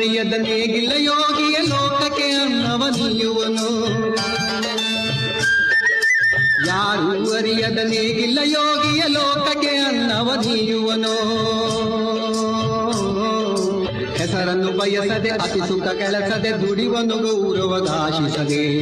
ಅರಿಯದ ನೇಗಿಲ್ಲ ಯೋಗಿಯ ಲೋಕಕ್ಕೆ ಅನ್ನವ ನೀಯುವನು. ಯಾರು ಅರಿಯದ ನೇಗಿಲ್ಲ ಯೋಗಿಯ ಲೋಕಕ್ಕೆ ಅನ್ನವ ನೀಯುವನೋ. ಹೆಸರನ್ನು ಬಯಸದೆ ಅತಿ ಸುಖ ಕೆಲಸದೆ ದುಡಿವನು ಗೌರವದಾಶಿಸದೆ.